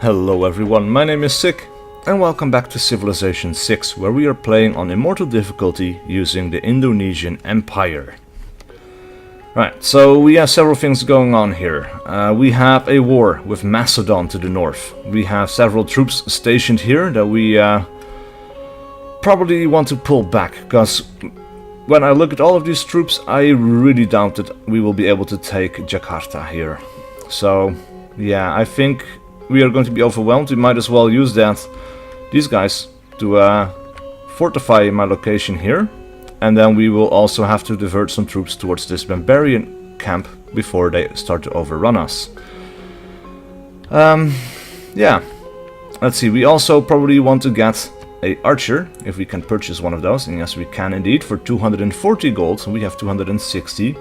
Hello everyone, my name is SiC, and welcome back to Civilization 6, where we are playing on Immortal difficulty using the Indonesian Empire. Right, so we have several things going on here. We have a war with Macedon to the north. We have several troops stationed here that we probably want to pull back, because when I look at all of these troops, I really doubt that we will be able to take Jakarta here. So, yeah, I think we are going to be overwhelmed. We might as well use these guys to fortify my location here, and then we will also have to divert some troops towards this barbarian camp before they start to overrun us. Yeah, let's see, we also probably want to get a archer, if we can purchase one of those, and yes we can indeed, for 240 gold, and we have 260.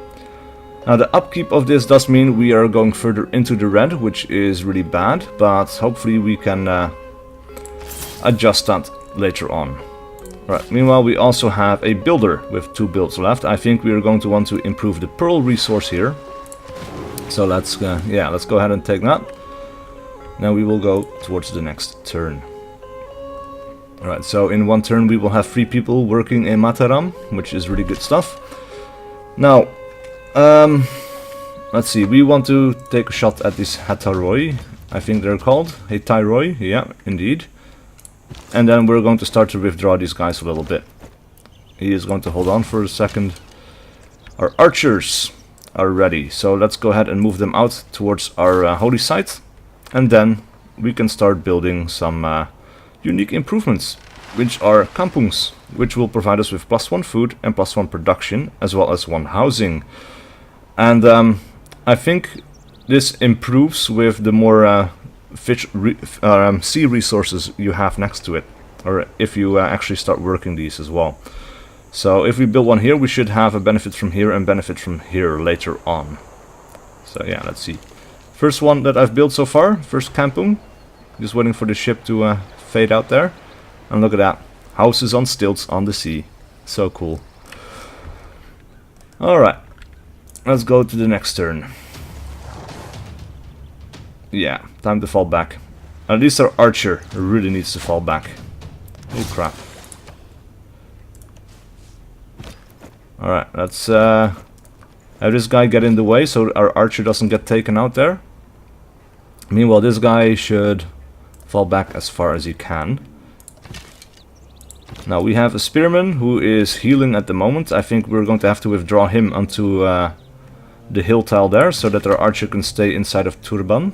Now the upkeep of this does mean we are going further into the red, which is really bad, but hopefully we can adjust that later on. Right, meanwhile we also have a builder with 2 builds left. I think we are going to want to improve the pearl resource here. So let's go ahead and take that. Now we will go towards the next turn. Alright, so in one turn we will have 3 people working in Mataram, which is really good stuff. Now, let's see, we want to take a shot at this Hataroi, I think they're called, Hataroi, yeah, indeed. And then we're going to start to withdraw these guys a little bit. He is going to hold on for a second. Our archers are ready, so let's go ahead and move them out towards our holy site. And then we can start building some unique improvements, which are kampungs, which will provide us with +1 food and +1 production, as well as 1 housing. And I think this improves with the more sea resources you have next to it, or if you actually start working these as well. So if we build one here, we should have a benefit from here and benefit from here later on. So yeah, let's see. First one that I've built so far, first kampung. Just waiting for the ship to fade out there. And look at that, houses on stilts on the sea. So cool. Alright, let's go to the next turn. Yeah, time to fall back. At least our archer really needs to fall back. Oh crap. Alright, let's have this guy get in the way so our archer doesn't get taken out there. Meanwhile, this guy should fall back as far as he can. Now we have a spearman who is healing at the moment. I think we're going to have to withdraw him onto the hill tile there, so that our archer can stay inside of Tuban.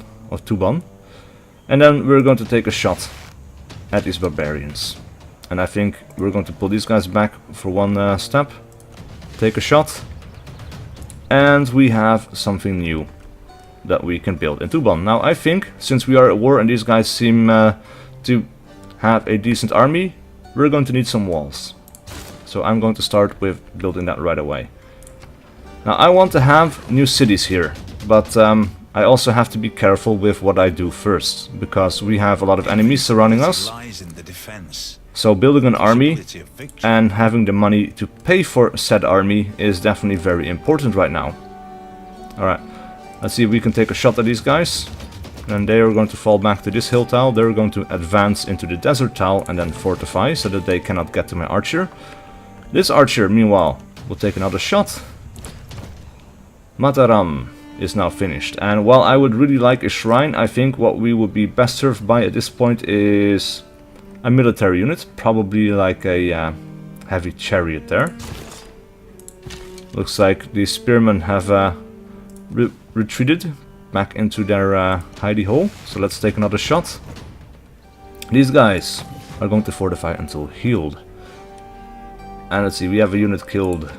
And then we're going to take a shot at these barbarians. And I think we're going to pull these guys back for one step. Take a shot. And we have something new that we can build in Tuban. Now I think, since we are at war and these guys seem to have a decent army, we're going to need some walls. So I'm going to start with building that right away. Now I want to have new cities here, but I also have to be careful with what I do first, because we have a lot of enemies surrounding us. So building an army and having the money to pay for said army is definitely very important right now. Alright, let's see if we can take a shot at these guys. And they are going to fall back to this hill tile. They're going to advance into the desert tile and then fortify so that they cannot get to my archer. This archer, meanwhile, will take another shot. Mataram is now finished. And while I would really like a shrine, I think what we would be best served by at this point is a military unit. Probably like a heavy chariot there. Looks like the spearmen have retreated back into their hidey hole. So let's take another shot. These guys are going to fortify until healed. And let's see, we have a unit killed.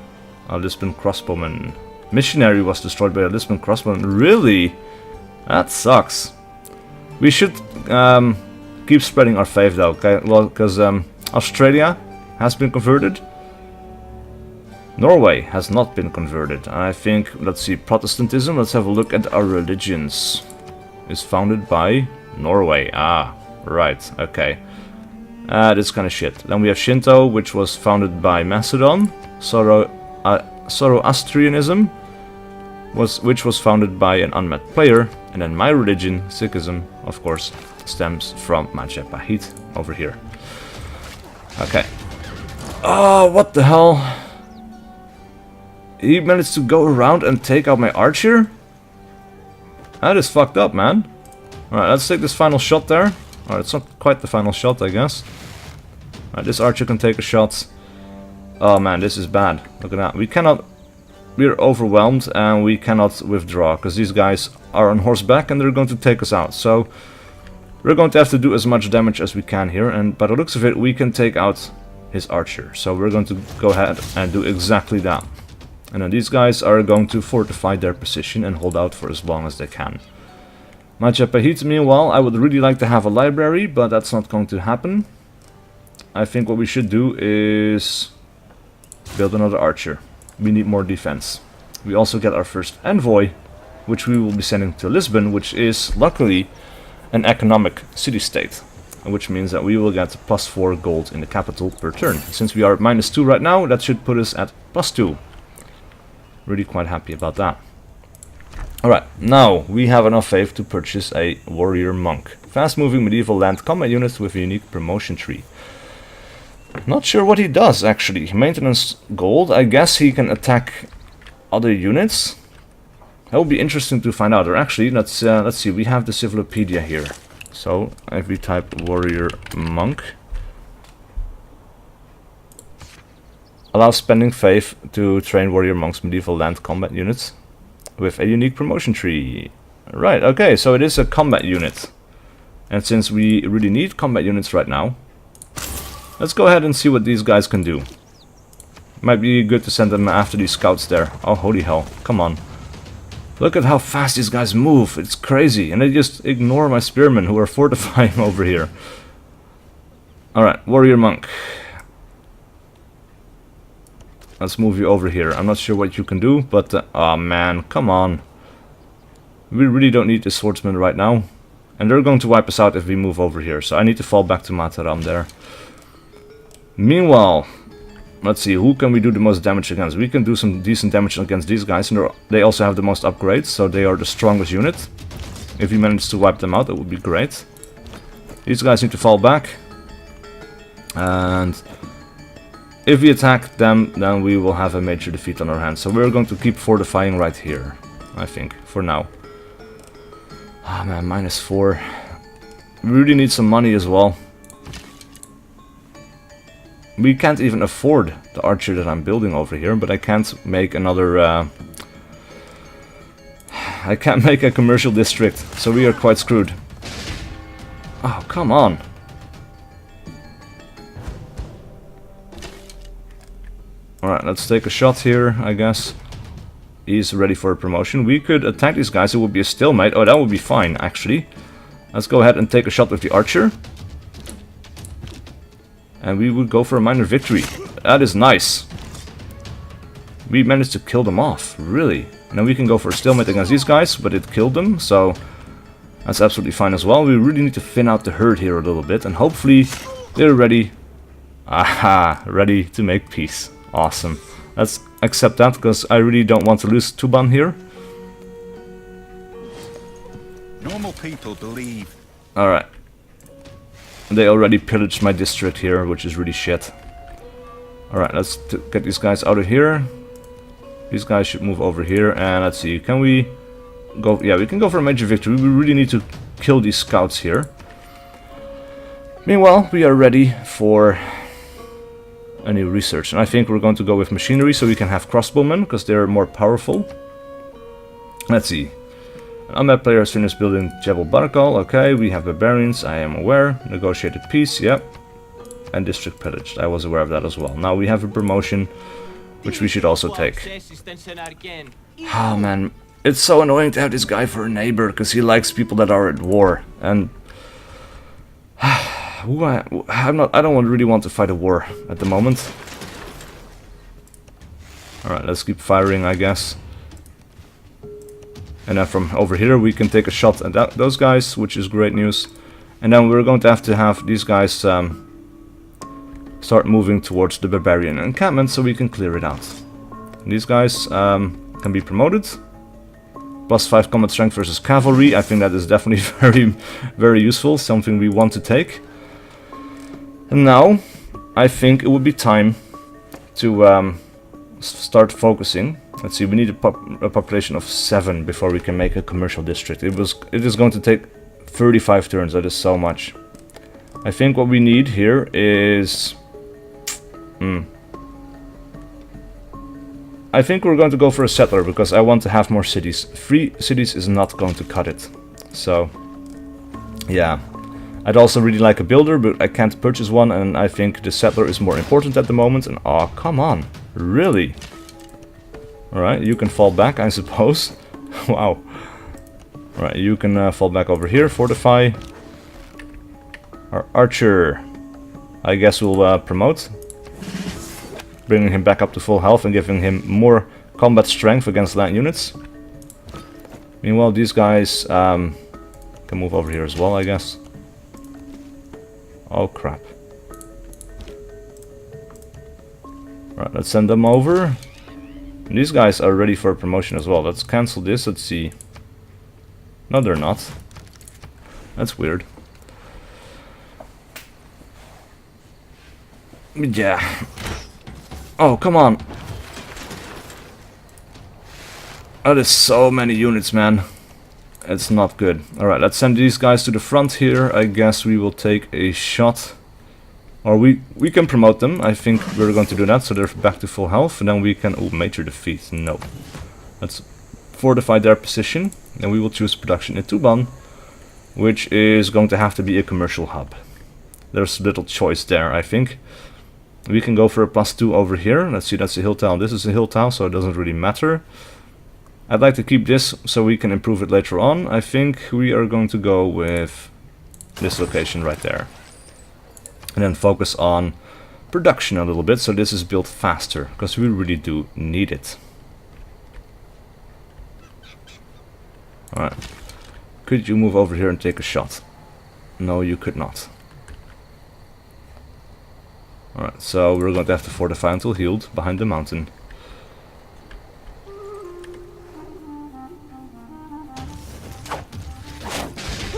A Lisbon crossbowman. Missionary was destroyed by a Lisbon crossbowman. Really? That sucks. We should keep spreading our faith though, okay? Well, because Australia has been converted. Norway has not been converted. I think, let's see, Protestantism, let's have a look at our religions. Is founded by Norway. Ah, right, okay. This kind of shit. Then we have Shinto, which was founded by Macedon. Zoroastrianism, which was founded by an unmet player. And then my religion, Sikhism, of course, stems from Majapahit over here. Okay. Oh, what the hell? He managed to go around and take out my archer? That is fucked up, man. Alright, let's take this final shot there. Alright, it's not quite the final shot, I guess. Alright, this archer can take a shot. Oh man, this is bad. Look at that. We cannot... We're overwhelmed and we cannot withdraw. Because these guys are on horseback and they're going to take us out. So, we're going to have to do as much damage as we can here. And by the looks of it, we can take out his archer. So, we're going to go ahead and do exactly that. And then these guys are going to fortify their position and hold out for as long as they can. Majapahit, meanwhile, I would really like to have a library, but that's not going to happen. I think what we should do is build another archer. We need more defense. We also get our first envoy, which we will be sending to Lisbon, which is luckily an economic city-state. Which means that we will get +4 gold in the capital per turn. Since we are at -2 right now, that should put us at +2. Really quite happy about that. Alright, now we have enough faith to purchase a warrior monk. Fast-moving medieval land combat unit with a unique promotion tree. Not sure what he does actually. Maintenance gold. I guess he can attack other units. That would be interesting to find out. Or actually, let's see. We have the Civilopedia here. So if we type warrior monk, allow spending faith to train warrior monks medieval land combat units with a unique promotion tree. Right, okay, so it is a combat unit. And since we really need combat units right now, let's go ahead and see what these guys can do. Might be good to send them after these scouts there. Oh, holy hell, come on. Look at how fast these guys move, it's crazy. And they just ignore my spearmen who are fortifying over here. Alright, warrior monk. Let's move you over here. I'm not sure what you can do, but... oh man, come on. We really don't need the swordsman right now. And they're going to wipe us out if we move over here. So I need to fall back to Mataram there. Meanwhile, let's see, who can we do the most damage against? We can do some decent damage against these guys. And they also have the most upgrades, so they are the strongest unit. If we manage to wipe them out, that would be great. These guys need to fall back. And... if we attack them, then we will have a major defeat on our hands. So we're going to keep fortifying right here, I think, for now. Ah man, -4. We really need some money as well. We can't even afford the archer that I'm building over here, but I can't make another... I can't make a commercial district, so we are quite screwed. Oh, come on. Alright, let's take a shot here, I guess. He's ready for a promotion. We could attack these guys, it would be a stalemate. Oh, that would be fine, actually. Let's go ahead and take a shot with the archer. And we would go for a minor victory. That is nice. We managed to kill them off, really. And then we can go for a stalemate against these guys, but it killed them, so... that's absolutely fine as well. We really need to thin out the herd here a little bit, and hopefully they're ready. Aha, ready to make peace. Awesome. Let's accept that, because I really don't want to lose Tuban here. Normal people believe. Alright. They already pillaged my district here, which is really shit. Alright, let's get these guys out of here. These guys should move over here, and let's see, can we go... yeah, we can go for a major victory. We really need to kill these scouts here. Meanwhile, we are ready for... a new research, and I think we're going to go with machinery so we can have crossbowmen, because they're more powerful. Let's see. Unmet player has finished building Jebel Barkal. Okay, we have barbarians, I am aware. Negotiated peace, yep. And district pillaged, I was aware of that as well. Now we have a promotion, which we should also take. Oh man, it's so annoying to have this guy for a neighbor, because he likes people that are at war. And... I don't really want to fight a war at the moment. Alright, let's keep firing, I guess. And then from over here we can take a shot at those guys, which is great news. And then we're going to have these guys start moving towards the barbarian encampment so we can clear it out. And these guys can be promoted. +5 combat strength versus cavalry. I think that is definitely very useful, something we want to take. And now, I think it would be time to start focusing. Let's see, we need a population of 7 before we can make a commercial district. It is going to take 35 turns, that is so much. I think what we need here is... I think we're going to go for a settler, because I want to have more cities. 3 cities is not going to cut it. So, yeah. I'd also really like a builder, but I can't purchase one, and I think the settler is more important at the moment. And oh, come on. Really? Alright, you can fall back, I suppose. Wow. Alright, you can fall back over here, fortify. Our archer, I guess we'll promote. Bringing him back up to full health and giving him more combat strength against land units. Meanwhile, these guys can move over here as well, I guess. Oh crap. Right, let's send them over. And these guys are ready for a promotion as well. Let's cancel this, let's see. No, they're not. That's weird. Yeah. Oh, come on. That is so many units, man. It's not good. Alright, let's send these guys to the front here. I guess we will take a shot. Or we can promote them. I think we're going to do that, so they're back to full health. And then we can... Oh, major defeat. No. Let's fortify their position. And we will choose production in Tuban, which is going to have to be a commercial hub. There's little choice there, I think. We can go for a +2 over here. Let's see, that's a hill tile. This is a hill tile, so it doesn't really matter. I'd like to keep this so we can improve it later on. I think we are going to go with this location right there. And then focus on production a little bit, so this is built faster, because we really do need it. Alright. Could you move over here and take a shot? No, you could not. Alright, so we're going to have to fortify until healed behind the mountain.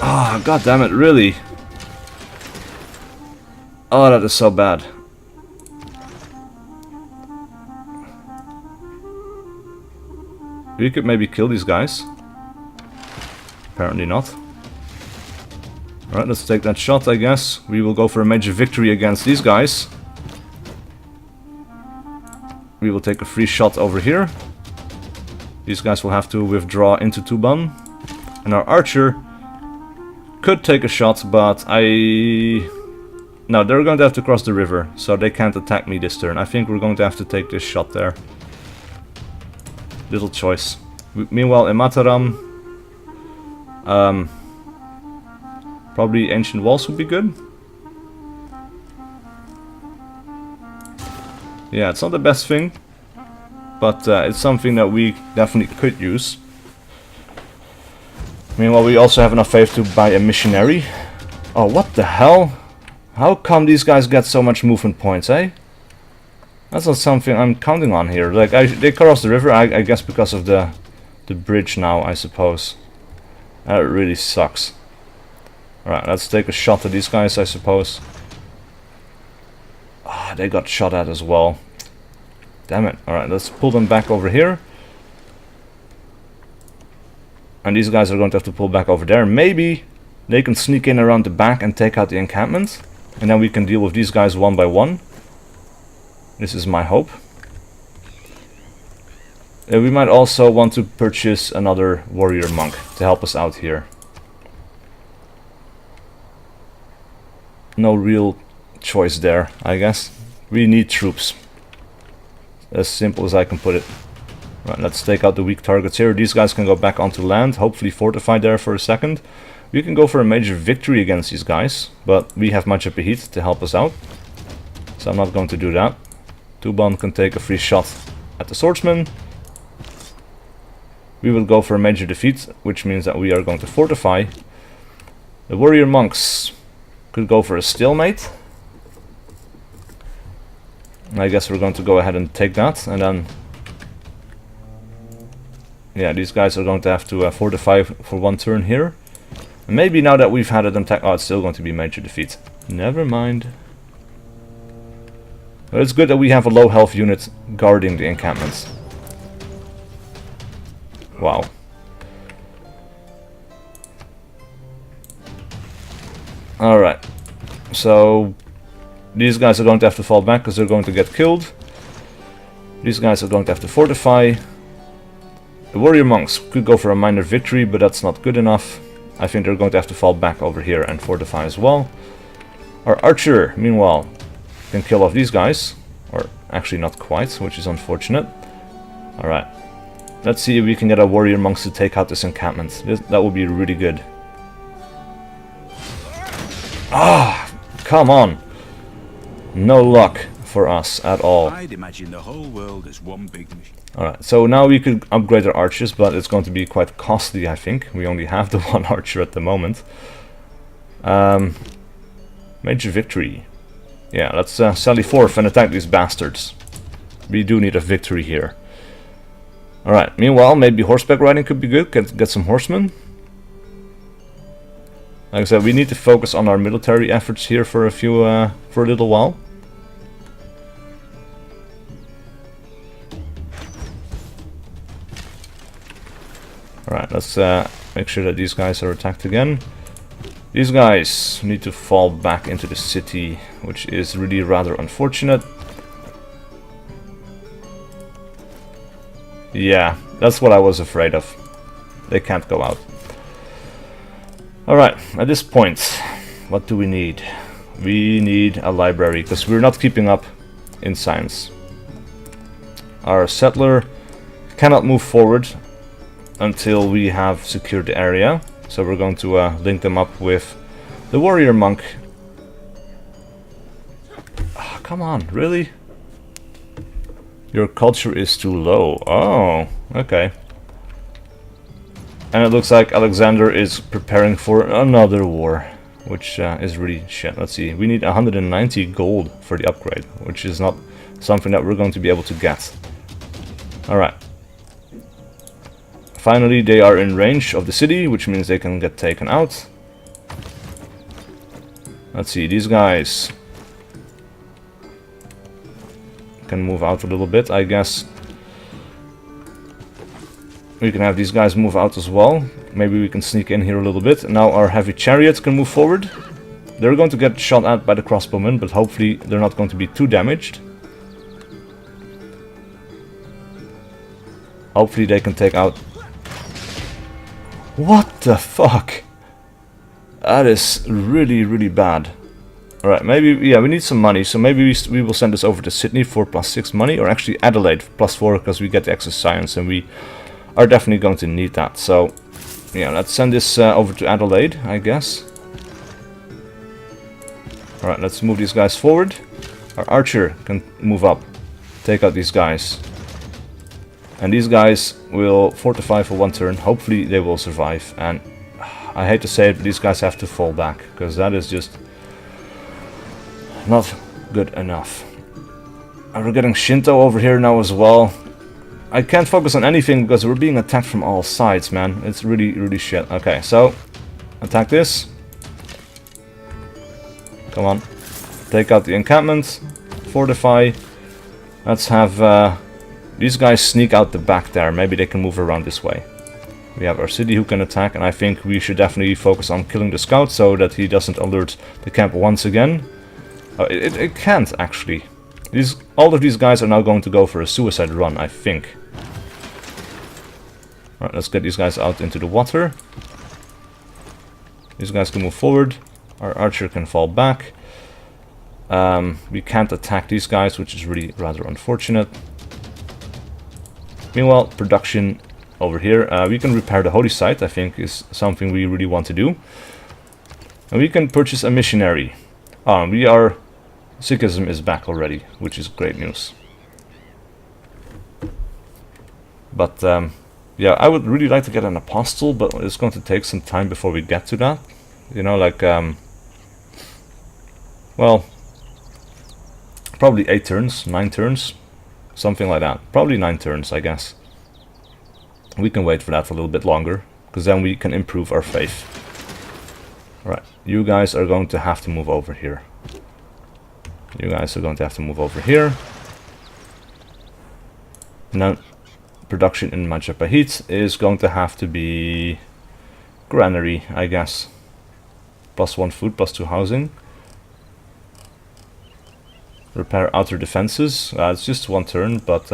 Ah, god damn it, really? Oh, that is so bad. We could maybe kill these guys. Apparently not. Alright, let's take that shot, I guess. We will go for a major victory against these guys. We will take a free shot over here. These guys will have to withdraw into Tuban. And our archer could take a shot, but no, they're going to have to cross the river, so they can't attack me this turn. I think we're going to have to take this shot there. Little choice. Meanwhile, in Mataram, probably ancient walls would be good. Yeah, it's not the best thing, but it's something that we definitely could use. Meanwhile, we also have enough faith to buy a missionary. Oh, what the hell? How come these guys get so much movement points, eh? That's not something I'm counting on here. Like, they cross the river, I guess because of the bridge now, I suppose. That really sucks. Alright, let's take a shot at these guys, I suppose. Ah, they got shot at as well. Damn it. Alright, let's pull them back over here. And these guys are going to have to pull back over there. Maybe they can sneak in around the back and take out the encampment. And then we can deal with these guys one by one. This is my hope. We might also want to purchase another warrior monk to help us out here. No real choice there, I guess. We need troops. As simple as I can put it. Right, let's take out the weak targets here. These guys can go back onto land, hopefully fortify there for a second. We can go for a major victory against these guys, but we have much heat to help us out. So I'm not going to do that. Tuban can take a free shot at the swordsman. We will go for a major defeat, which means that we are going to fortify. The warrior monks could go for a stalemate. I guess we're going to go ahead and take that, and then... yeah, these guys are going to have to fortify for one turn here. And maybe now that we've had it attack, oh, it's still going to be major defeat. Never mind. But it's good that we have a low health unit guarding the encampments. Wow. Alright. So these guys are going to have to fall back because they're going to get killed. These guys are going to have to fortify. The warrior monks could go for a minor victory, but that's not good enough. I think they're going to have to fall back over here and fortify as well. Our archer, meanwhile, can kill off these guys. Or actually not quite, which is unfortunate. Alright. Let's see if we can get our warrior monks to take out this encampment. That would be really good. Ah, come on. No luck for us at all. I'd imagine the whole world is one big machine. Alright, so now we could upgrade our archers, but it's going to be quite costly, I think. We only have the one archer at the moment. Major victory. Yeah, let's sally forth and attack these bastards. We do need a victory here. Alright, meanwhile, maybe horseback riding could be good. Get some horsemen. Like I said, we need to focus on our military efforts here for a little while. Alright, let's make sure that these guys are attacked again. These guys need to fall back into the city, which is really rather unfortunate. Yeah, that's what I was afraid of. They can't go out. Alright, at this point, what do we need? We need a library, because we're not keeping up in science. Our settler cannot move forward until we have secured the area. So we're going to link them up with the warrior monk. Oh, come on, really? Your culture is too low. Oh, okay. And it looks like Alexander is preparing for another war, which is really shit. Let's see, we need 190 gold for the upgrade, which is not something that we're going to be able to get. Alright. Finally, they are in range of the city, which means they can get taken out. Let's see, these guys can move out a little bit, I guess. We can have these guys move out as well. Maybe we can sneak in here a little bit. Now our heavy chariots can move forward. They're going to get shot at by the crossbowmen, but hopefully they're not going to be too damaged. Hopefully they can take out... What the fuck? That is really, really bad. Alright, maybe, yeah, we need some money, so maybe we will send this over to Sydney for +6 money, or actually Adelaide +4, because we get the extra science, and we are definitely going to need that. So, yeah, let's send this over to Adelaide, I guess. Alright, let's move these guys forward. Our archer can move up, take out these guys. And these guys will fortify for one turn. Hopefully they will survive. And I hate to say it, but these guys have to fall back, because that is just not good enough. And we're getting Shinto over here now as well. I can't focus on anything because we're being attacked from all sides, man. It's really, really shit. Okay, so attack this. Come on. Take out the encampment. Fortify. Let's have... these guys sneak out the back there. Maybe they can move around this way. We have our city who can attack, and I think we should definitely focus on killing the scout so that he doesn't alert the camp once again. It can't, actually. All of these guys are now going to go for a suicide run, I think. Alright, let's get these guys out into the water. These guys can move forward. Our archer can fall back. We can't attack these guys, which is really rather unfortunate. Meanwhile, production over here. We can repair the holy site, I think, is something we really want to do. And we can purchase a missionary. Sikhism is back already, which is great news. But, yeah, I would really like to get an apostle, but it's going to take some time before we get to that. You know, like, well, probably 8 turns, 9 turns. Something like that. Probably 9 turns, I guess. We can wait for that for a little bit longer, because then we can improve our faith. Alright, you guys are going to have to move over here. You guys are going to have to move over here. Now, production in Majapahit is going to have to be granary, I guess. +1 food, +2 housing. Repair outer defenses. It's just 1 turn, but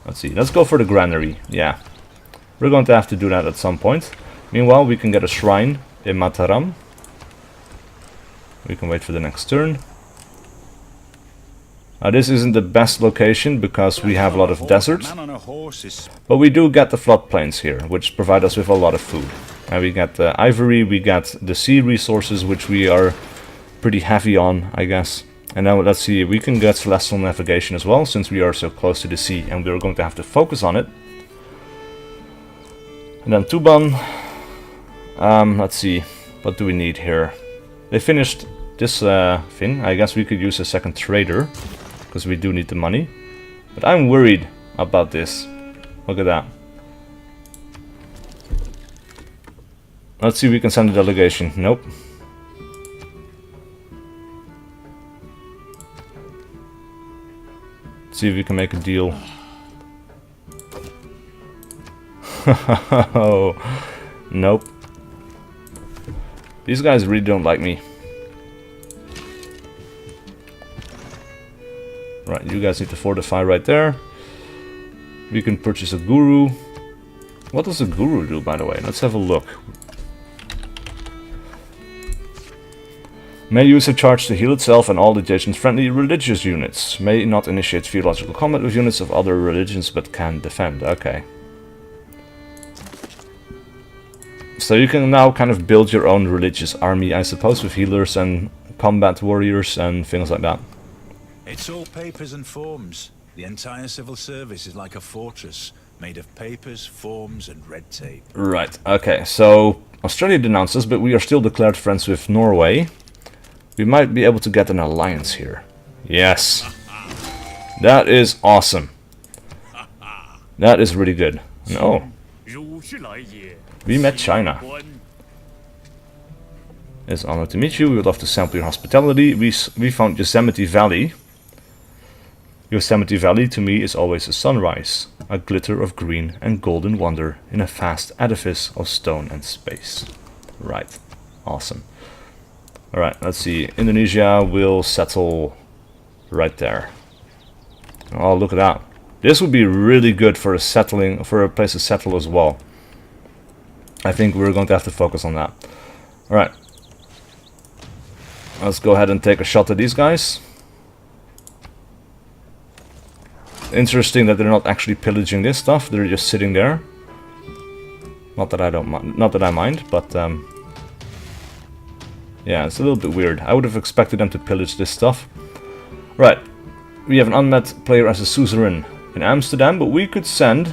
let's see. Let's go for the granary. Yeah, we're going to have to do that at some point. Meanwhile, we can get a shrine in Mataram. We can wait for the next turn. This isn't the best location because we have a lot of desert, but we do get the floodplains here, which provide us with a lot of food. And we get the ivory, we get the sea resources, which we are pretty heavy on, I guess. And now let's see, we can get celestial navigation as well, since we are so close to the sea, and we're going to have to focus on it. And then Tuban. Let's see, what do we need here? They finished this thing. I guess we could use a second trader, because we do need the money. But I'm worried about this. Look at that. Let's see if we can send a delegation. Nope. Let's see if we can make a deal. Nope. These guys really don't like me. Right, you guys need to fortify right there. We can purchase a guru. What does a guru do, by the way? Let's have a look. May use a charge to heal itself and all adjacent friendly religious units. May not initiate theological combat with units of other religions, but can defend. Okay. So you can now kind of build your own religious army, I suppose, with healers and combat warriors and things like that. It's all papers and forms. The entire civil service is like a fortress, made of papers, forms, and red tape. Right, okay, so Australia denounced us, but we are still declared friends with Norway. We might be able to get an alliance here. Yes. That is awesome. That is really good. No. We met China. It's an honor to meet you. We would love to sample your hospitality. We found Yosemite Valley. Yosemite Valley to me is always a sunrise, a glitter of green and golden wonder in a vast edifice of stone and space. Right. Awesome. Alright, let's see. Indonesia will settle right there. Oh, look at that. This would be really good for a place to settle as well. I think we're going to have to focus on that. Alright. Let's go ahead and take a shot at these guys. Interesting that they're not actually pillaging this stuff, they're just sitting there. Not that I mind, but yeah, it's a little bit weird. I would have expected them to pillage this stuff. Right. We have an unmet player as a suzerain in Amsterdam, but we could send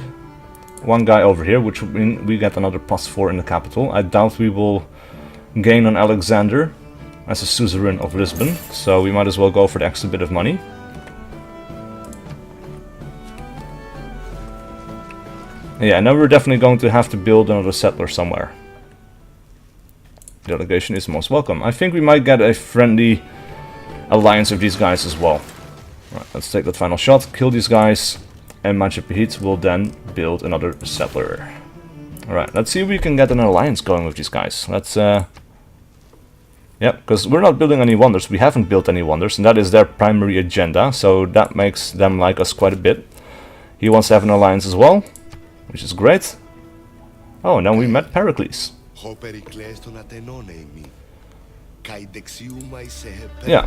one guy over here, which would mean we get another +4 in the capital. I doubt we will gain on Alexander as a suzerain of Lisbon, so we might as well go for the extra bit of money. Yeah, now we're definitely going to have to build another settler somewhere. Delegation is most welcome. I think we might get a friendly alliance with these guys as well. Right, let's take that final shot, kill these guys, and Majapahit will then build another settler. Alright, let's see if we can get an alliance going with these guys. Let's, yeah, because we're not building any wonders. We haven't built any wonders, and that is their primary agenda, so that makes them like us quite a bit. He wants to have an alliance as well, which is great. Oh, now we met Pericles. Yeah,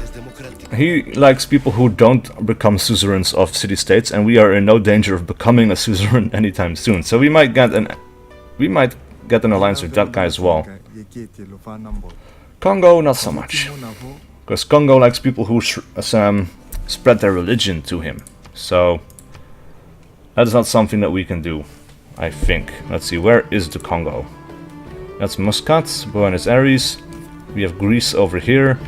he likes people who don't become suzerains of city-states, and we are in no danger of becoming a suzerain anytime soon. So we might get an alliance with that guy as well. Congo, not so much, because Congo likes people who spread their religion to him. So that is not something that we can do, I think. Let's see, where is the Congo? That's Muscat, Buenos Aires. We have Greece over here.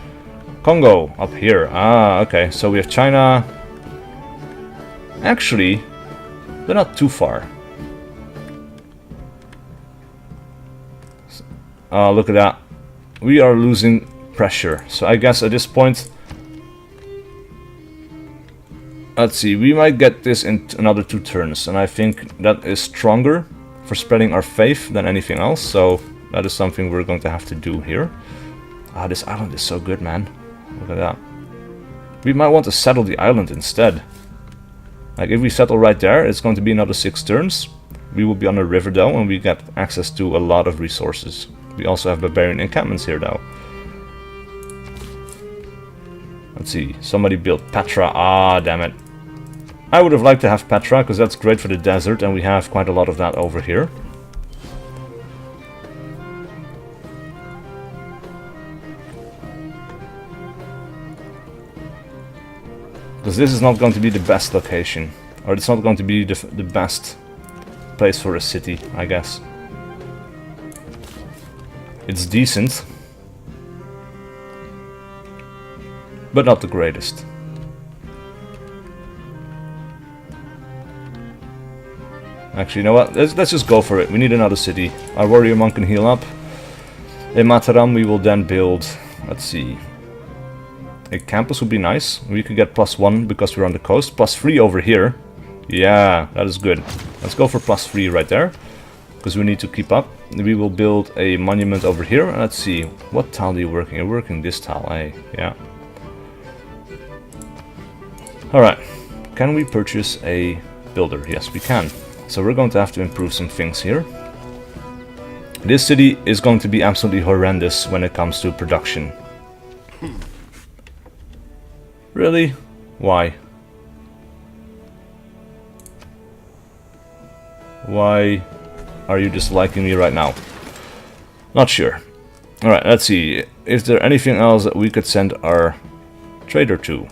Congo up here. Ah, okay. So we have China. Actually, They're not too far. Oh, look at that. We are losing pressure. So I guess at this point... Let's see, we might get this in another 2 turns. And I think that is stronger for spreading our faith than anything else. So that is something we're going to have to do here. Ah, this island is so good, man. Look at that. We might want to settle the island instead. Like, if we settle right there, it's going to be another 6 turns. We will be on a river, though, and we get access to a lot of resources. We also have barbarian encampments here, though. Let's see. Somebody built Petra. Ah, damn it. I would have liked to have Petra, because that's great for the desert, and we have quite a lot of that over here. Because this is not going to be the best location. Or it's not going to be the best place for a city, I guess. It's decent. But not the greatest. Actually, you know what? Let's just go for it. We need another city. Our warrior monk can heal up. In Mataram we will then build... Let's see... A campus would be nice. We could get +1 because we're on the coast. +3 over here. Yeah, that is good. Let's go for +3 right there. Because we need to keep up. We will build a monument over here. Let's see. What tile are you working? You're working this tile, eh? Yeah. Alright. Can we purchase a builder? Yes, we can. So we're going to have to improve some things here. This city is going to be absolutely horrendous when it comes to production. Really? Why? Why are you disliking me right now? Not sure. Alright, let's see. Is there anything else that we could send our trader to?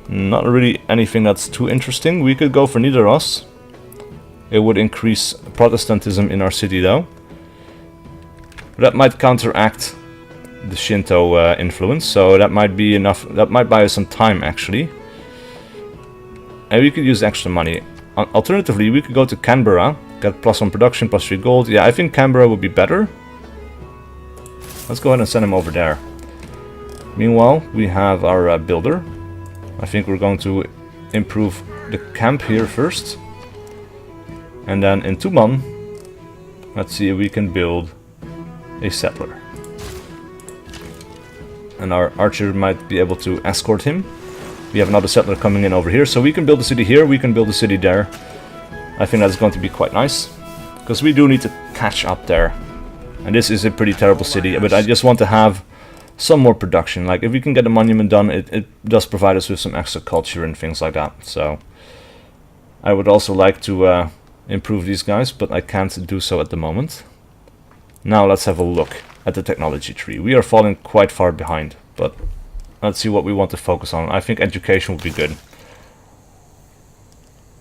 Not really anything that's too interesting. We could go for Nidaros. It would increase Protestantism in our city, though. That might counteract the Shinto influence, so that might be enough. That might buy us some time, actually. And we could use extra money. Alternatively, we could go to Canberra, get +1 production, +3 gold. Yeah, I think Canberra would be better. Let's go ahead and send him over there. Meanwhile, we have our builder. I think we're going to improve the camp here first. And then in Tuman, let's see if we can build a settler. And our archer might be able to escort him. We have another settler coming in over here, so we can build a city here, we can build a city there. I think that's going to be quite nice, because we do need to catch up there. And this is a pretty terrible city, but I just want to have some more production. Like, if we can get a monument done, it does provide us with some extra culture and things like that. So I would also like to improve these guys, but I can't do so at the moment. Now let's have a look at the technology tree. We are falling quite far behind, but let's see what we want to focus on. I think education would be good.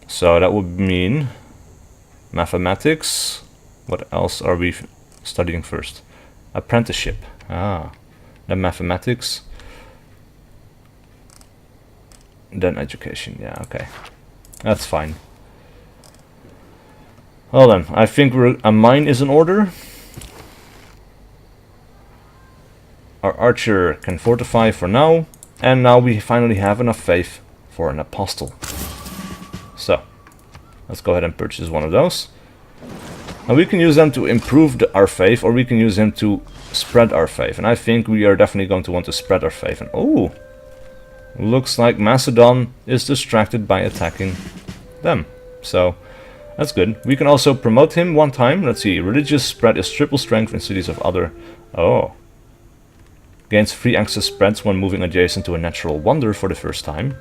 So that would mean mathematics. What else are we studying first? Apprenticeship. Ah, then mathematics. Then education. Yeah, okay. That's fine. Well then, I think a mine is in order. Our archer can fortify for now, and now we finally have enough faith for an apostle. So, let's go ahead and purchase one of those. And we can use them to improve our faith, or we can use them to spread our faith. And I think we are definitely going to want to spread our faith. And oh, looks like Macedon is distracted by attacking them. So, that's good. We can also promote him one time. Let's see, religious spread is triple strength in cities of other... Oh. Gains free access spreads when moving adjacent to a natural wonder for the first time.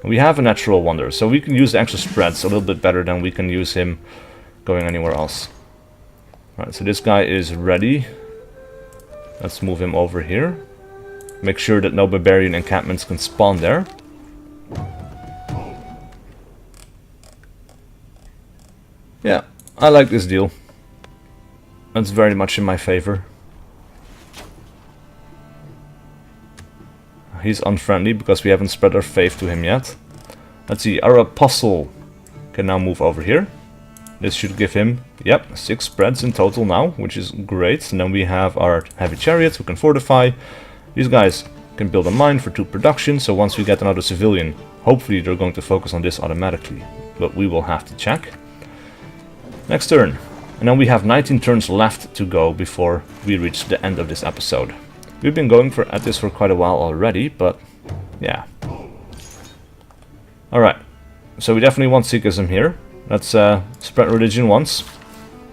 We have a natural wonder, so we can use the extra spreads a little bit better than we can use him going anywhere else. Right, so this guy is ready. Let's move him over here. Make sure that no barbarian encampments can spawn there. Yeah, I like this deal. That's very much in my favor. He's unfriendly because we haven't spread our faith to him yet. Let's see, our apostle can now move over here. This should give him, yep, 6 spreads in total now, which is great. And then we have our heavy chariots who can fortify. These guys can build a mine for 2 production, so once we get another civilian, hopefully they're going to focus on this automatically. But we will have to check. Next turn. And then we have 19 turns left to go before we reach the end of this episode. We've been going at this for quite a while already, but yeah. Alright, so we definitely want Sikhism here. Let's spread religion once.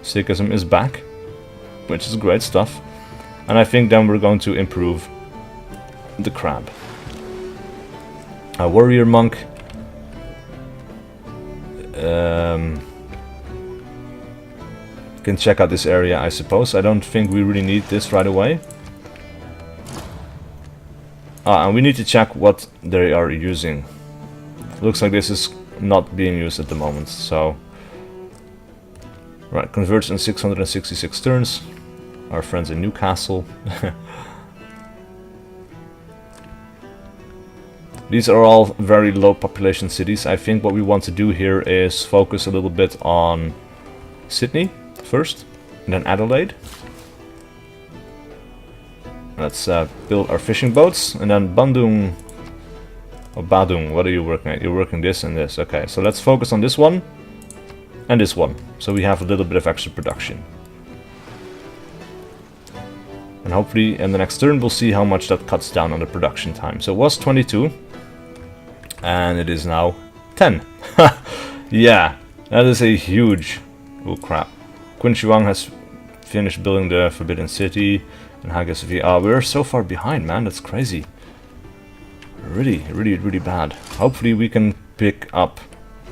Sikhism is back, which is great stuff. And I think then we're going to improve the crab. A warrior monk. Can check out this area, I suppose. I don't think we really need this right away. And we need to check what they are using. Looks like this is not being used at the moment, so... Right, converts in 666 turns. Our friends in Newcastle. These are all very low population cities. I think what we want to do here is focus a little bit on Sydney first, and then Adelaide. Let's build our fishing boats, and then Bandung, or Badung, what are you working at? You're working this and this, okay. So let's focus on this one, and this one, so we have a little bit of extra production. And hopefully in the next turn we'll see how much that cuts down on the production time. So it was 22, and it is now 10. Yeah, that is a huge... Oh crap. Qin Shi Huang has finished building the Forbidden City, and Hagia Sophia. We're so far behind, man, that's crazy. Really bad. Hopefully we can pick up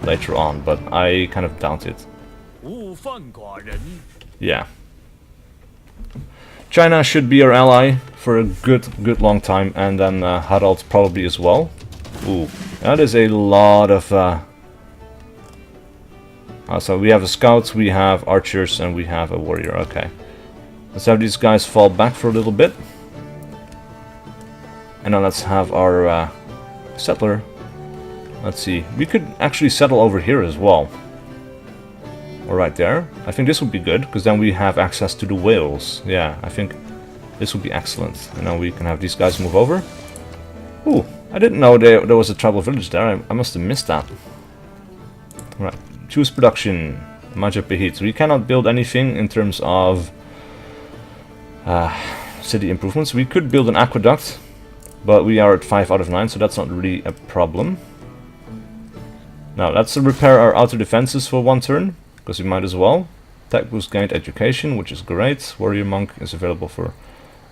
later on, but I kind of doubt it. Yeah. China should be our ally for a good long time, and then Harald probably as well. Ooh, that is a lot of... so we have a scout, we have archers, and we have a warrior. Okay. Let's have these guys fall back for a little bit. And then let's have our settler. Let's see. We could actually settle over here as well. Or right there. I think this would be good, because then we have access to the whales. Yeah, I think this would be excellent. And then we can have these guys move over. Ooh, I didn't know there was a tribal village there. I must have missed that. Right. Choose production. Majapahit. We cannot build anything in terms of city improvements. We could build an aqueduct, but we are at 5 out of 9, so that's not really a problem. Now let's repair our outer defenses for 1 turn, because we might as well. Tech boost gained education, which is great. Warrior monk is available for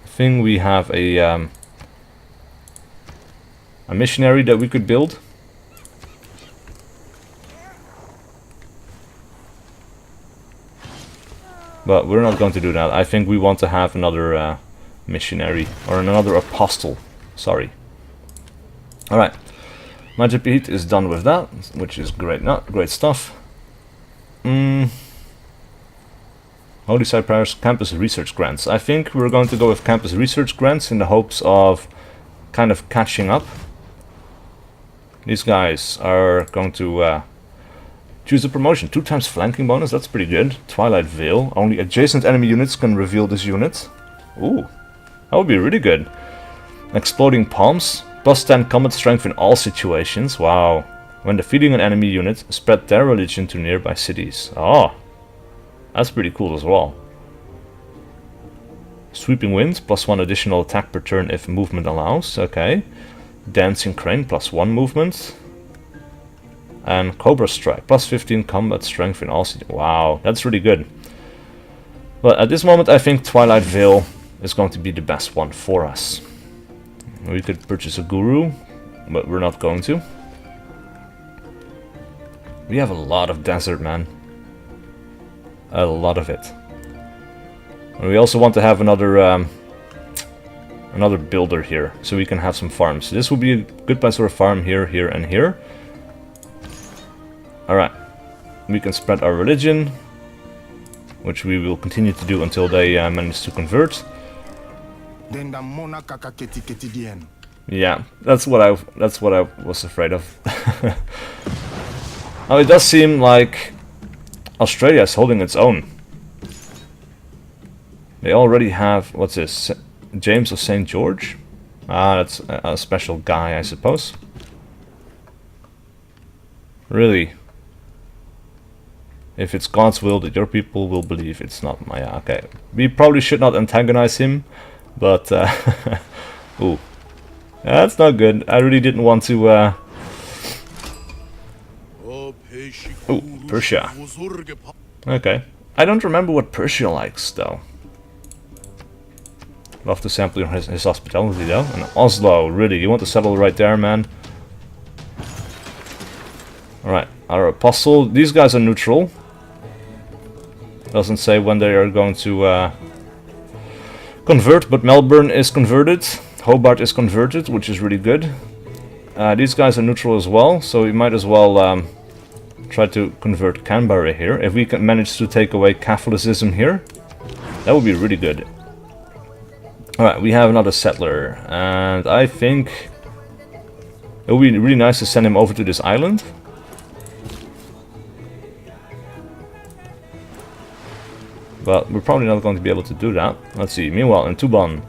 a thing. We have a missionary that we could build. But we're not going to do that. I think we want to have another missionary, or another apostle. Sorry. Alright. Majapahit is done with that, which is great. Great stuff. Holy Site Prayers, campus research grants. I think we're going to go with campus research grants in the hopes of kind of catching up. These guys are going to choose a promotion. 2 times flanking bonus, that's pretty good. Twilight Veil. Only adjacent enemy units can reveal this unit. Ooh, that would be really good. Exploding Palms. Plus 10 combat strength in all situations. Wow. When defeating an enemy unit, spread their religion to nearby cities. Oh, that's pretty cool as well. Sweeping Wind. Plus 1 additional attack per turn if movement allows. Okay. Dancing Crane. Plus 1 movement. And Cobra Strike, plus 15 combat strength in all cities. Wow, that's really good. But at this moment I think Twilight Veil is going to be the best one for us. We could purchase a Guru, but we're not going to. We have a lot of desert, man. A lot of it. And we also want to have another builder here, so we can have some farms. This will be a good place for a farm here, here, and here. Alright, we can spread our religion, which we will continue to do until they manage to convert. Yeah, that's what I was afraid of. Now it does seem like Australia is holding its own. They already have, what's this, James of St. George? Ah, that's a special guy, I suppose. Really? If it's God's will that your people will believe, it's not my... Yeah, okay. We probably should not antagonize him, but... ooh. That's not good. I really didn't want to... Ooh, Persia. Okay. I don't remember what Persia likes, though. Love to sample his hospitality, though. And Oslo, really? You want to settle right there, man? Alright, our apostle. These guys are neutral. Doesn't say when they are going to convert, but Melbourne is converted. Hobart is converted, which is really good. These guys are neutral as well, so we might as well try to convert Canberra here. If we can manage to take away Catholicism here, that would be really good. Alright, we have another settler, and I think it would be really nice to send him over to this island. But we're probably not going to be able to do that. Let's see. Meanwhile, in Tuban,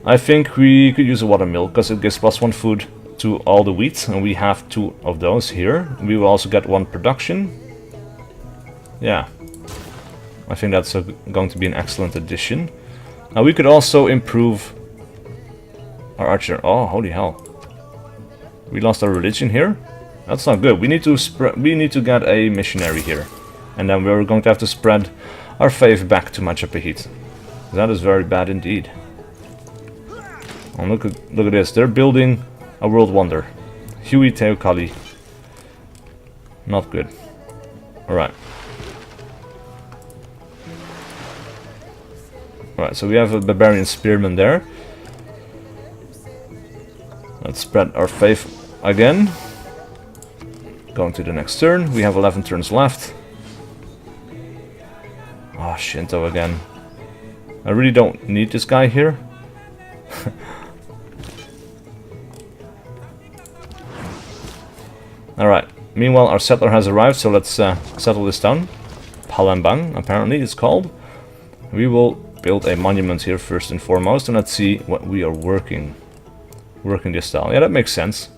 I think we could use a watermill because it gives +1 food to all the wheat, and we have 2 of those here. We will also get 1 production. Yeah, I think that's going to be an excellent addition. Now we could also improve our archer. Oh, holy hell! We lost our religion here. That's not good. We need to We need to get a missionary here. And then we're going to have to spread our faith back to Majapahit. That is very bad indeed. Oh, look at this. They're building a world wonder. Huey Teokali. Not good. Alright. Alright, so we have a barbarian spearman there. Let's spread our faith again. Going to the next turn. We have 11 turns left. Oh, Shinto again. I really don't need this guy here. Alright, meanwhile our settler has arrived, so let's settle this down. Palembang, apparently it's called. We will build a monument here first and foremost, and let's see what we are working this style. Yeah, that makes sense.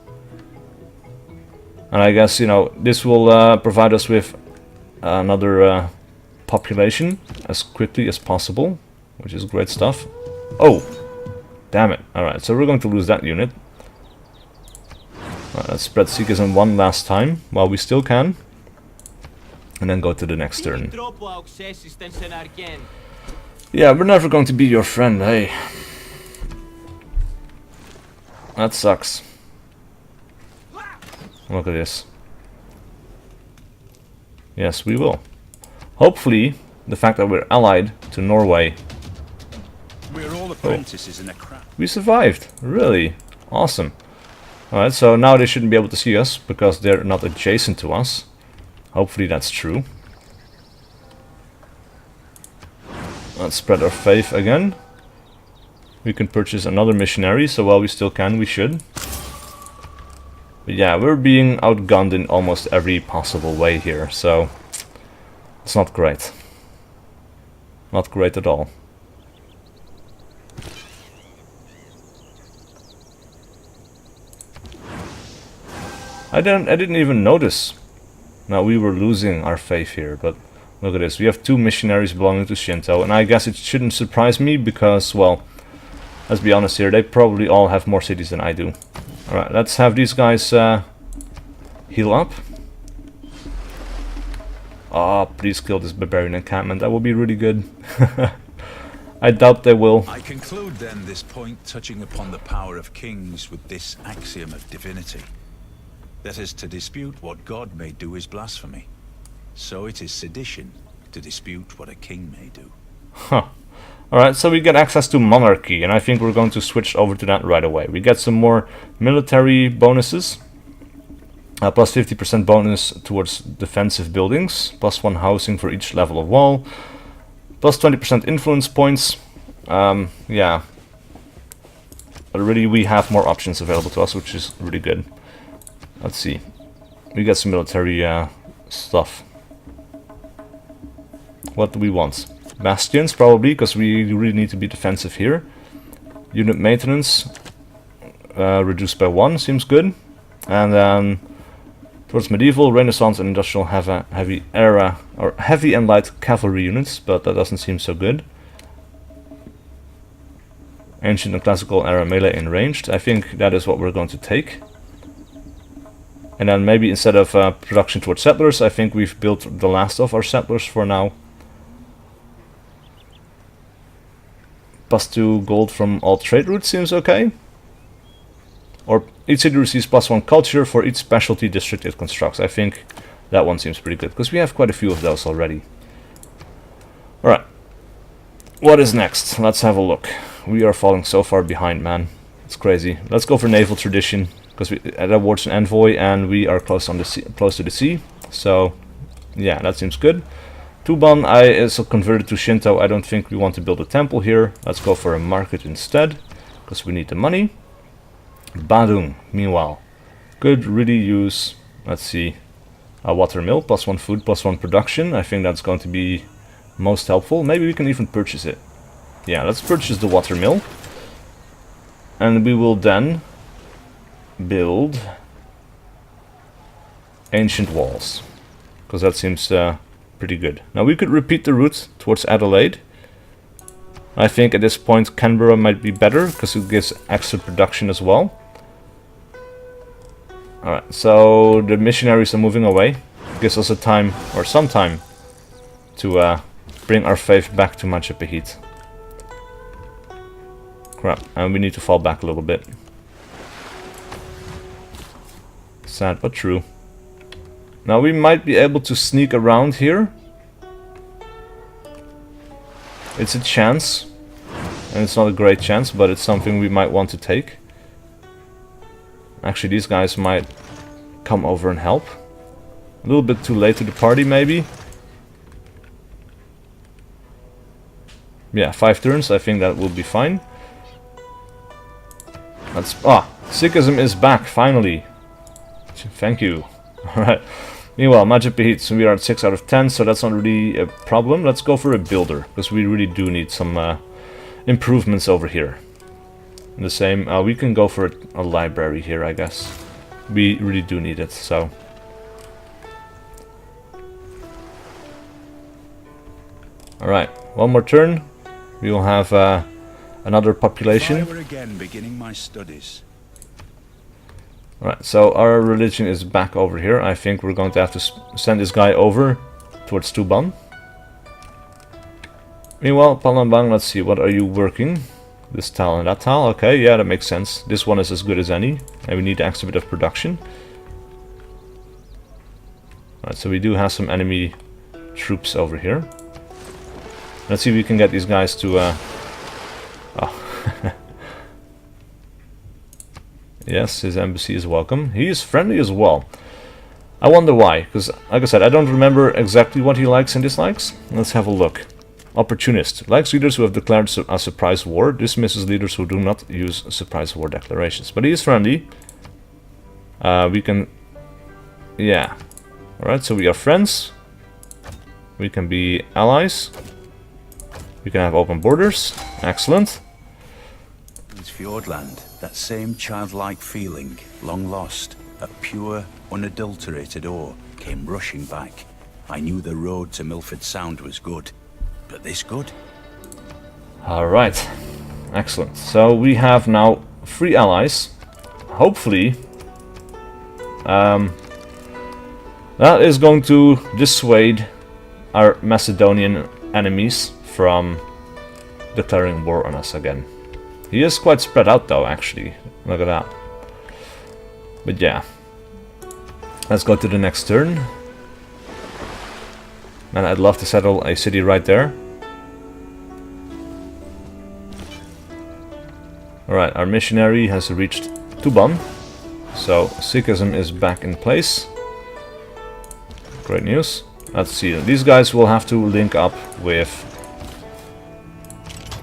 And I guess, you know, this will provide us with another population as quickly as possible, which is great stuff. Oh, damn it. Alright, so we're going to lose that unit. Let's spread Sikhism one last time while we still can, and then go to the next turn. Yeah, we're never going to be your friend, hey. That sucks. Look at this. Yes, we will. Hopefully, the fact that we're allied to Norway. We're all apprentices in a crap. We survived. Really? Awesome. Alright, so now they shouldn't be able to see us because they're not adjacent to us. Hopefully that's true. Let's spread our faith again. We can purchase another missionary, so while we still can, we should. But yeah, we're being outgunned in almost every possible way here, so it's not great. Not great at all. I didn't even notice. Now we were losing our faith here, but look at this. We have 2 missionaries belonging to Shinto, and I guess it shouldn't surprise me because, well, let's be honest here, they probably all have more cities than I do. Alright, let's have these guys heal up. Ah, please kill this barbarian encampment. That would be really good. I doubt they will. I conclude then this point touching upon the power of kings with this axiom of divinity. That is, to dispute what God may do is blasphemy. So it is sedition to dispute what a king may do. Huh. Alright, so we get access to monarchy, and I think we're going to switch over to that right away. We get some more military bonuses. Plus 50% bonus towards defensive buildings. Plus 1 housing for each level of wall. Plus 20% influence points. Yeah. But really we have more options available to us, which is really good. Let's see. we get some military stuff. What do we want? Bastions, probably, because we really need to be defensive here. Unit maintenance reduced by 1, seems good. And then towards medieval, Renaissance, and industrial have a heavy era, or heavy and light cavalry units, but that doesn't seem so good. Ancient and classical era melee and ranged. I think that is what we're going to take. And then maybe instead of production towards settlers, I think we've built the last of our settlers for now. +2 gold from all trade routes seems okay. Or each city receives +1 culture for each specialty district it constructs. I think that one seems pretty good, because we have quite a few of those already. Alright. What is next? Let's have a look. We are falling so far behind, man. It's crazy. Let's go for naval tradition, because that awards an envoy, and we are close on the sea, close to the sea. So, yeah, that seems good. Tuban I also converted to Shinto. I don't think we want to build a temple here. Let's go for a market instead, because we need the money. Badung, meanwhile, could really use, let's see, a water mill, +1 food, +1 production. I think that's going to be most helpful. Maybe we can even purchase it. Yeah, let's purchase the water mill. And we will then build ancient walls, because that seems pretty good. Now we could repeat the route towards Adelaide. I think at this point Canberra might be better, because it gives extra production as well. Alright, so the missionaries are moving away. Gives us a time, or some time, to bring our faith back to Majapahit. Crap, and we need to fall back a little bit. Sad but true. Now we might be able to sneak around here. It's a chance, and it's not a great chance, but it's something we might want to take. Actually, these guys might come over and help. A little bit too late to the party, maybe. Yeah, 5 turns, I think that will be fine. Let's... Ah! Sikhism is back, finally! Thank you. Alright. Meanwhile, Majapahit, so we are at 6 out of 10, so that's not really a problem. Let's go for a builder, because we really do need some improvements over here. The same, we can go for a library here, I guess. We really do need it, so... Alright, one more turn. We will have another population. If I were again beginning my studies. Alright, so our religion is back over here. I think we're going to have to send this guy over towards Tuban. Meanwhile, Palembang, let's see, what are you working? This tile and that tile, okay, yeah, that makes sense. This one is as good as any, and we need the extra bit of production. Alright, so we do have some enemy troops over here. Let's see if we can get these guys to... Oh. Yes, his embassy is welcome. He is friendly as well. I wonder why, because, like I said, I don't remember exactly what he likes and dislikes. Let's have a look. Opportunist. Likes leaders who have declared a surprise war. Dismisses leaders who do not use surprise war declarations. But he is friendly. We can... Yeah. Alright, so we are friends. We can be allies. We can have open borders. Excellent. It's Fjordland, that same childlike feeling, long lost, a pure, unadulterated awe, came rushing back. I knew the road to Milford Sound was good. But this good? Alright, excellent. So we have now 3 allies. Hopefully, that is going to dissuade our Macedonian enemies from declaring war on us again. He is quite spread out though, actually. Look at that. But yeah. Let's go to the next turn. And I'd love to settle a city right there. Alright, our missionary has reached Tuban. So Sikhism is back in place. Great news. Let's see. These guys will have to link up with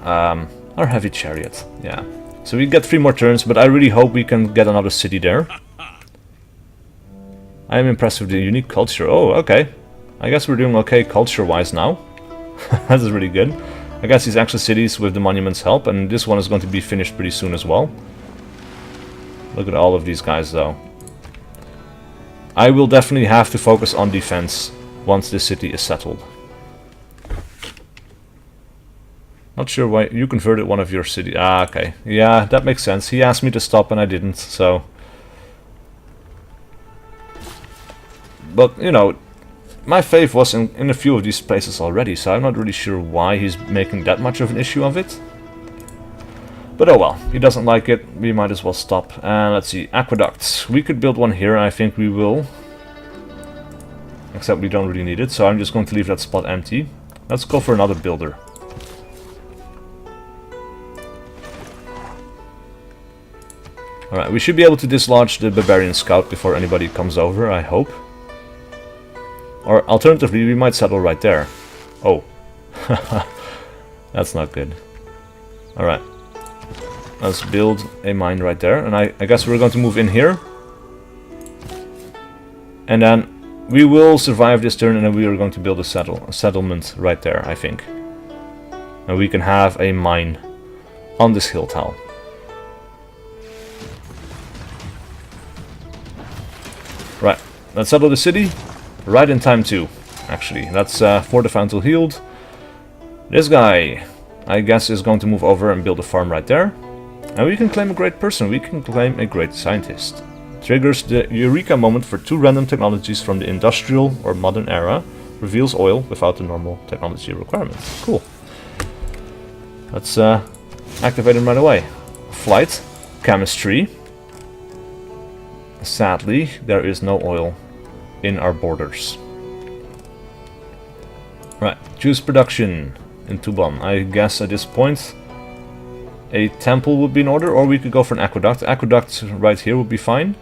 our heavy chariot. Yeah. So we get 3 more turns, but I really hope we can get another city there. I am impressed with the unique culture. Oh, okay. I guess we're doing okay culture-wise now. That is really good. I guess these extra cities with the monuments help, and this one is going to be finished pretty soon as well. Look at all of these guys, though. I will definitely have to focus on defense once this city is settled. Not sure why you converted one of your cities. Ah, okay. Yeah, that makes sense. He asked me to stop and I didn't, so... But, you know, my faith was in a few of these places already, so I'm not really sure why he's making that much of an issue of it. But oh well, he doesn't like it, we might as well stop. And let's see, aqueducts. We could build one here, and I think we will. Except we don't really need it, so I'm just going to leave that spot empty. Let's go for another builder. Alright, we should be able to dislodge the barbarian scout before anybody comes over, I hope. Or alternatively, we might settle right there. Oh. That's not good. Alright. Let's build a mine right there. And I guess we're going to move in here. And then we will survive this turn and then we are going to build a settlement right there, I think. And we can have a mine on this hill tile. Right, let's settle the city. Right in time too, actually. That's fortify until healed. This guy, I guess, is going to move over and build a farm right there. And we can claim a great person, we can claim a great scientist. Triggers the Eureka moment for 2 random technologies from the industrial or modern era. Reveals oil without the normal technology requirements. Cool. Let's activate him right away. Flight, chemistry. Sadly, there is no oil in our borders. Right, juice production in Tuban. I guess at this point a temple would be in order, or we could go for an aqueduct. Aqueduct right here would be fine,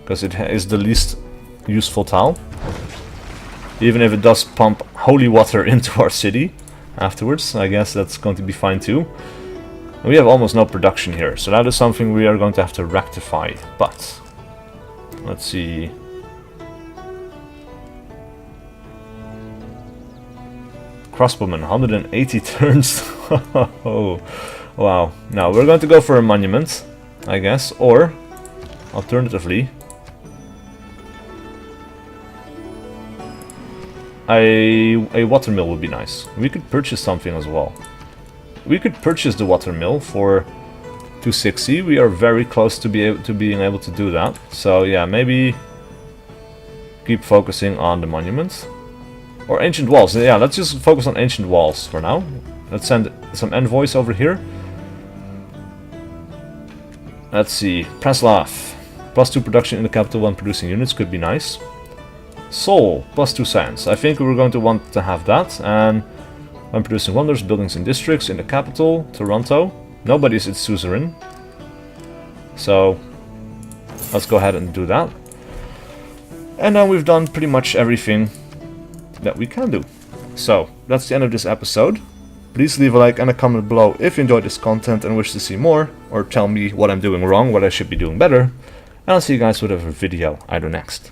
because it is the least useful tile. Even if it does pump holy water into our city afterwards, I guess that's going to be fine too. We have almost no production here, so that is something we are going to have to rectify. But let's see. Crossbowman, 180 turns. Oh, wow. Now we're going to go for a monument, I guess, or alternatively a watermill would be nice. We could purchase something as well. We could purchase the watermill for 260. We are very close to being able to do that. So yeah, maybe keep focusing on the monuments. Or ancient walls. Yeah, let's just focus on ancient walls for now. Let's send some envoys over here. Let's see. Preslav. +2 production in the capital when producing units could be nice. Seoul. +2 science. I think we're going to want to have that. And when producing wonders, buildings and districts in the capital, Toronto. Nobody's its suzerain. So let's go ahead and do that. And then we've done pretty much everything that we can do. So that's the end of this episode. Please leave a like and a comment below if you enjoyed this content and wish to see more, or tell me what I'm doing wrong, what I should be doing better, and I'll see you guys with a video I do next.